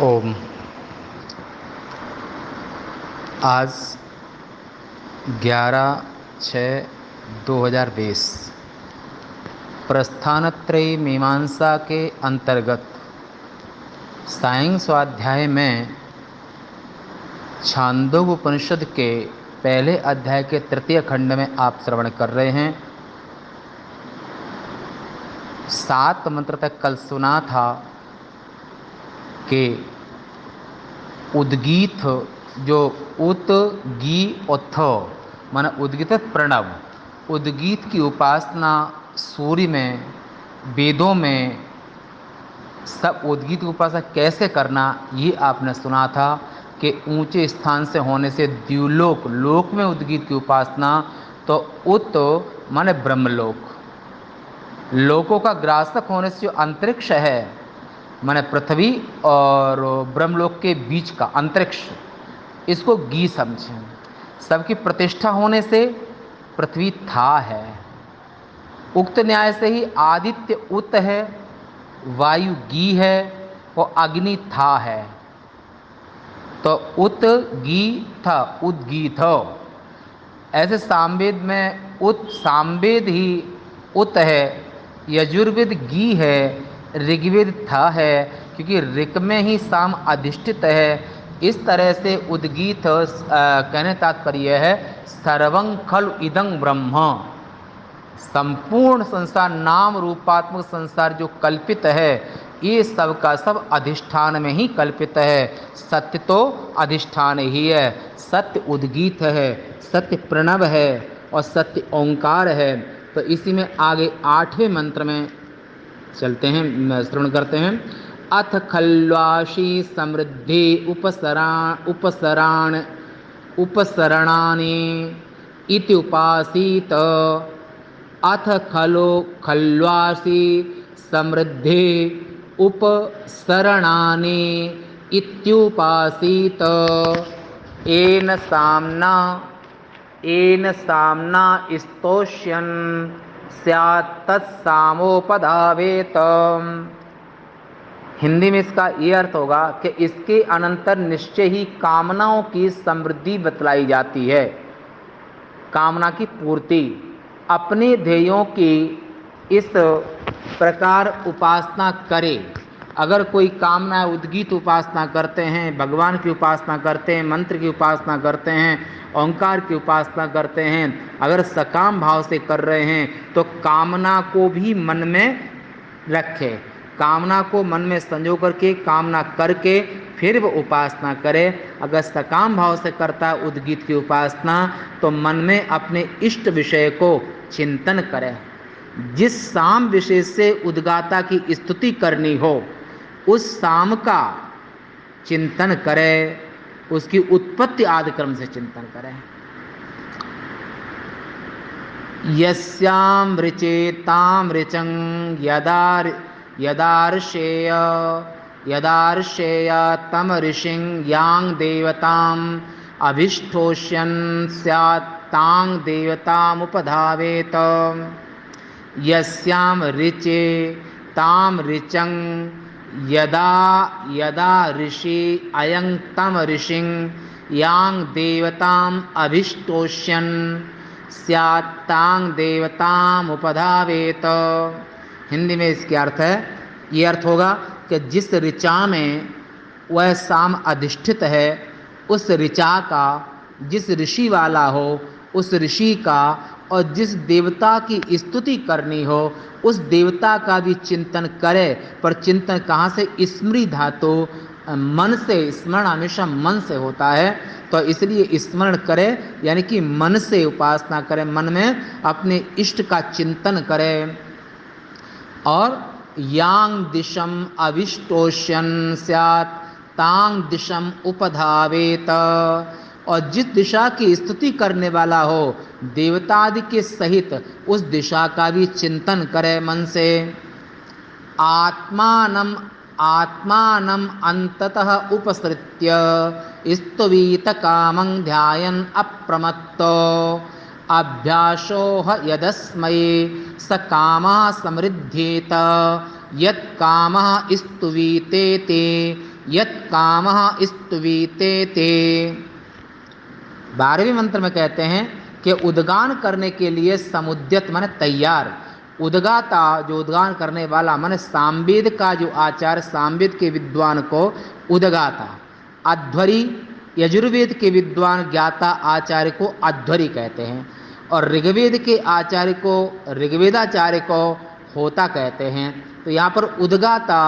ओम। आज 11/6/2020 प्रस्थानत्रयी मीमांसा के अंतर्गत सायं स्वाध्याय में छांदोग्य उपनिषद के पहले अध्याय के तृतीय खंड में आप श्रवण कर रहे हैं। 7 मंत्र तक कल सुना था कि उद्गीत जो उत गी उथ माना उद्गीत प्रणव, उद्गीत की उपासना सूर्य में, वेदों में सब उद्गीत की उपासना कैसे करना ये आपने सुना था कि ऊंचे स्थान से होने से द्युलोक, लोक में उद्गीत की उपासना, तो उत माने ब्रह्मलोक, लोकों का ग्रासक होने से जो अंतरिक्ष है माने पृथ्वी और ब्रह्मलोक के बीच का अंतरिक्ष, इसको गी समझें। सबकी प्रतिष्ठा होने से पृथ्वी था है। उक्त न्याय से ही आदित्य उत है, वायु गी है और अग्नि था है। तो उत गी था, उद्गीत। ऐसे सामवेद में उत सामवेद ही उत है, यजुर्वेद गी है, ऋग्वेद था है, क्योंकि ऋक में ही साम अधिष्ठित है। इस तरह से उद्गीत कहने तात्पर्य है सर्वं खलु इदं ब्रह्म, संपूर्ण संसार, नाम रूपात्मक संसार जो कल्पित है ये सब का सब अधिष्ठान में ही कल्पित है। सत्य तो अधिष्ठान ही है, सत्य उद्गीत है, सत्य प्रणव है और सत्य ओंकार है। तो इसी में आगे 8वें मंत्र में चलते हैं, श्रवण करते हैं। अथ खल्वाशी समृद्धि उपसरणानि इति उपासीत। अथ खल्वासी समृद्धि उपसरणानि इत्युपासीत। येन साम्ना स्तोष्यन् स्यात् तत्सामोपधावेत। हिंदी में इसका ये अर्थ होगा कि इसके अनंतर निश्चय ही कामनाओं की समृद्धि बतलाई जाती है, कामना की पूर्ति। अपने ध्येयों की इस प्रकार उपासना करे। अगर कोई कामना उद्गीत उपासना करते हैं, भगवान की उपासना करते हैं, मंत्र की उपासना करते हैं, ओंकार की उपासना करते हैं, अगर सकाम भाव से कर रहे हैं तो कामना को भी मन में रखे, कामना को मन में संजो करके, कामना करके फिर वो उपासना करे। अगर सकाम भाव से करता है उद्गीत की उपासना तो मन में अपने इष्ट विषय को चिंतन करे। जिस साम विषय से उद्गाता की स्तुति करनी हो उस साम का चिंतन करे, उसकी उत्पत्ति आदि क्रम से चिंतन करे। यस्याम ऋचेताम ऋचं यदार्षेय तम ऋषिं यांग देवताम अभिष्टोष्यन् स्यात् तांग देवताम उपधावेत। यस्याम ऋचे ताम ऋचं यदा ऋषि अयं तम ऋषिं यांग देवताम अभिष्टोष्यन् स्यात् तांग देवताम उपधावेत। हिंदी में इसके अर्थ है, ये अर्थ होगा कि जिस ऋचा में वह साम अधिष्ठित है, उस ऋचा का, जिस ऋषि वाला हो उस ऋषि का, और जिस देवता की स्तुति करनी हो उस देवता का भी चिंतन करे। पर चिंतन कहाँ से? स्मृति धातु मन से, स्मरण हमेशा मन से होता है, तो इसलिए स्मरण करे, यानी कि मन से उपासना करे, मन में अपने इष्ट का चिंतन करे। और यांग दिशम अविष्टोष्यन् स्यात् तांग दिशम उपधावेत। और जिस दिशा की स्तुति करने वाला हो देवतादि के सहित उस दिशा का भी चिंतन करे मन से। आत्मानम अंततः उपसृत्य स्तुवीत कामं ध्यायन् अप्रमत्तो अभ्यासो यदस्मै स कामः समृद्धेत। यत् कामः स्तुवीते ते यत् कामः स्तुवीते ते। 12वें मंत्र में कहते हैं कि उद्गान करने के लिए समुद्यत माने तैयार, उद्गाता जो उद्गान करने वाला माने सामवेद का जो आचार्य, सामवेद के विद्वान को उद्गाता, अध्वरी यजुर्वेद के विद्वान ज्ञाता आचार्य को अध्वरी कहते हैं, और ऋग्वेद के आचार्य को ऋग्वेदाचार्य को होता कहते हैं। तो यहाँ पर उद्गाता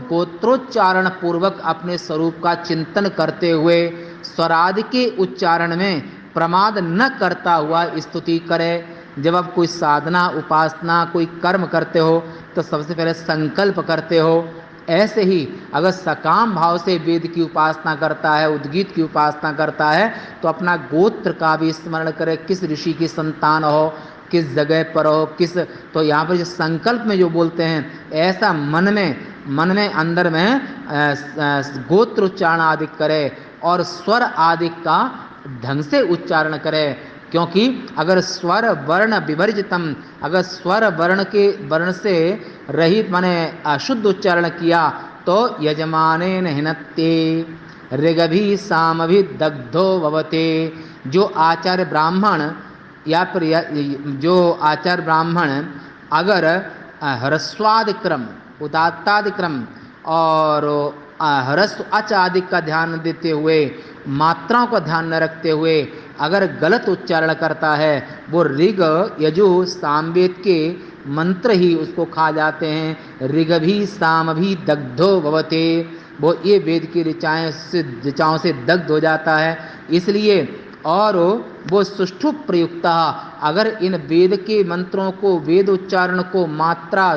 गोत्रोच्चारण पूर्वक अपने स्वरूप का चिंतन करते हुए स्वरादि के उच्चारण में प्रमाद न करता हुआ स्तुति करे। जब आप कोई साधना, उपासना, कोई कर्म करते हो तो सबसे पहले संकल्प करते हो। ऐसे ही अगर सकाम भाव से वेद की उपासना करता है, उद्गीत की उपासना करता है, तो अपना गोत्र का भी स्मरण करे, किस ऋषि की संतान हो, किस जगह पर हो, किस। तो यहाँ पर जो संकल्प में जो बोलते हैं, ऐसा मन में अंदर में गोत्र उच्चारण आदि करे और स्वर आदि का ढंग से उच्चारण करे। क्योंकि अगर स्वर वर्ण विवर्जितम, अगर स्वर वर्ण से रहित माने अशुद्ध उच्चारण किया तो यजमानेन हिनत्ते ऋगभि सामभि दग्धो भवते। जो आचार्य ब्राह्मण या फिर जो आचार्य ब्राह्मण अगर ह्रस्वादि क्रम, उदात्तादि क्रम और ह्रस्व अच आदि का ध्यान देते हुए, मात्राओं का ध्यान न रखते हुए अगर गलत उच्चारण करता है, वो ऋग यजु सामवेद के मंत्र ही उसको खा जाते हैं। ऋगभि सामभि दग्धो भवते, वो ये वेद की ऋचाओं से दग्ध हो जाता है। इसलिए और वो सुष्ठु प्रयुक्ता, अगर इन वेद के मंत्रों को, वेद उच्चारण को मात्रा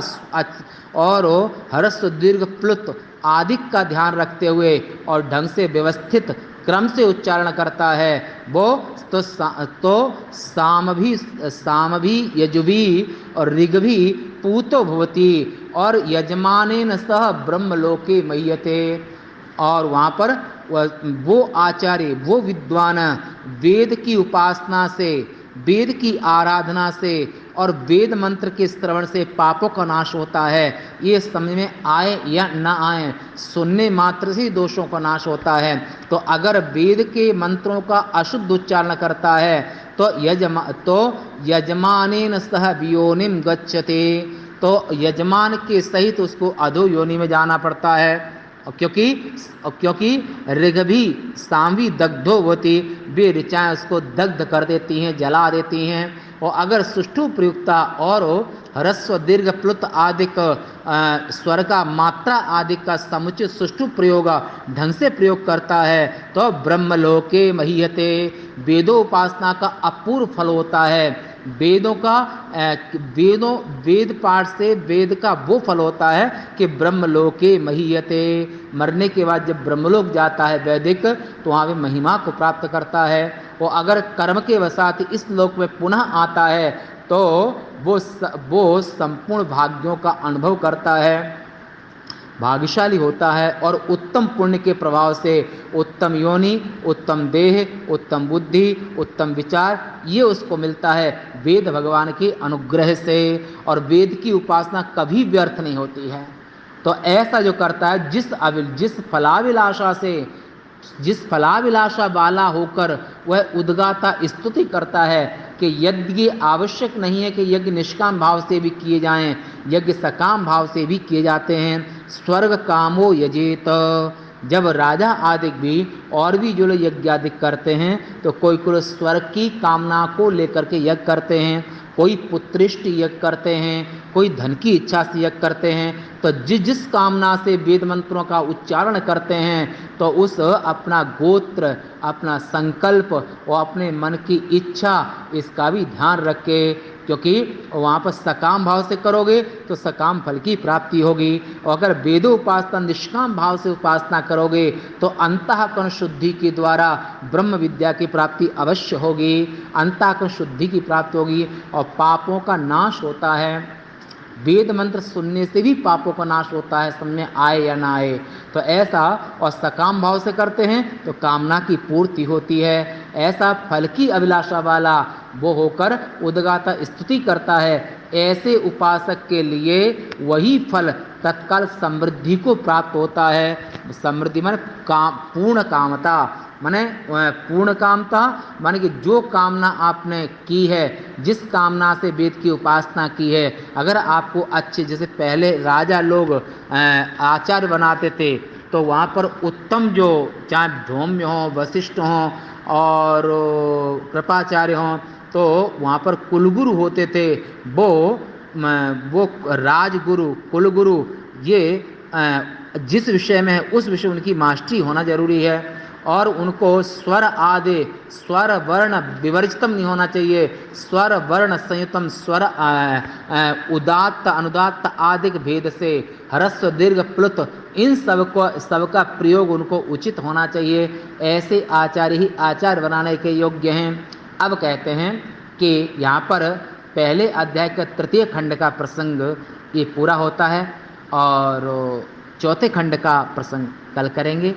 और ह्रस्व दीर्घ प्लुत आदि का ध्यान रखते हुए और ढंग से व्यवस्थित क्रम से उच्चारण करता है, वो तो सामभि यजुभि और ऋग्भि पूतो भवति और यजमानेन सह ब्रह्मलोके मह्यते। और वहाँ पर वो आचार्य, वो विद्वान वेद की उपासना से, वेद की आराधना से और वेद मंत्र के श्रवण से पापों का नाश होता है। ये समझ में आए या न आए, सुनने मात्र से दोषों का नाश होता है। तो अगर वेद के मंत्रों का अशुद्ध उच्चारण करता है तो यजमानेन सह वियोनिम गच्छते, तो यजमान के सहित उसको अधो योनि में जाना पड़ता है। क्योंकि ऋग्भि सामवी दग्धो होती, वे ऋचाएं उसको दग्ध कर देती हैं, जला देती हैं। और अगर सुष्ठु प्रयुक्ता और ह्रस्व दीर्घ प्लुत आदि स्वर का, मात्रा आदि का समुचित सुष्ठु प्रयोग ढंग से प्रयोग करता है तो ब्रह्मलोके महीयते, वेदोपासना का अपूर्व फल होता है। वेद पाठ से वेद का वो फल होता है कि ब्रह्मलोके महीयते, मरने के बाद जब ब्रह्मलोक जाता है वैदिक, तो वहाँ भी महिमा को प्राप्त करता है। और अगर कर्म के वसात इस लोक में पुनः आता है तो वो संपूर्ण भाग्यों का अनुभव करता है, भाग्यशाली होता है और उत्तम पुण्य के प्रभाव से उत्तम योनि, उत्तम देह, उत्तम बुद्धि, उत्तम विचार ये उसको मिलता है वेद भगवान के अनुग्रह से। और वेद की उपासना कभी व्यर्थ नहीं होती है। तो ऐसा जो करता है, जिस फलाभिलाषा वाला होकर वह उद्गाता स्तुति करता है कि यज्ञ आवश्यक नहीं है कि यज्ञ निष्काम भाव से भी किए जाएं, यज्ञ सकाम भाव से भी किए जाते हैं। स्वर्ग कामो यजेत, जब राजा आदि भी और भी जो लोग यज्ञ आदि करते हैं तो कोई स्वर्ग की कामना को लेकर के यज्ञ करते हैं, कोई पुत्रिष्ट यज्ञ करते हैं, कोई धन की इच्छा से यज्ञ करते हैं। तो जिस कामना से वेद मंत्रों का उच्चारण करते हैं तो उस अपना गोत्र, अपना संकल्प और अपने मन की इच्छा इसका भी ध्यान रखे, क्योंकि वहाँ पर सकाम भाव से करोगे तो सकाम फल की प्राप्ति होगी। और अगर वेदोपासना निष्काम भाव से उपासना करोगे तो अंतःकरण शुद्धि के द्वारा ब्रह्म विद्या की प्राप्ति अवश्य होगी, अंतःकरण शुद्धि की प्राप्ति होगी और पापों का नाश होता है। वेद मंत्र सुनने से भी पापों का नाश होता है, समझ में आए या ना आए। तो ऐसा और सकाम भाव से करते हैं तो कामना की पूर्ति होती है। ऐसा फल की अभिलाषा वाला वो होकर उद्गाता स्तुति करता है, ऐसे उपासक के लिए वही फल तत्काल समृद्धि को प्राप्त होता है। समृद्धि माने काम, पूर्ण कामता माने पूर्ण कामता माने कि जो कामना आपने की है, जिस कामना से वेद की उपासना की है, अगर आपको अच्छे, जैसे पहले राजा लोग आचार्य बनाते थे, तो वहाँ पर उत्तम जो, चाहे धौम्य हों, वशिष्ठ हों और कृपाचार्य हों, तो वहाँ पर कुलगुरु होते थे। वो राजगुरु, कुलगुरु, ये जिस विषय में है उस विषय उनकी मास्टरी होना जरूरी है। और उनको स्वर आदि, स्वर वर्ण विवर्जितम नहीं होना चाहिए, स्वर वर्ण संयुतम, स्वर उदात्त अनुदात्त आदि भेद से ह्रस्व दीर्घ प्लुत, इन सबका प्रयोग उनको उचित होना चाहिए। ऐसे आचार्य ही आचार्य बनाने के योग्य हैं। अब कहते हैं कि यहाँ पर पहले अध्याय का तृतीय खंड का प्रसंग ये पूरा होता है और चौथे खंड का प्रसंग कल करेंगे।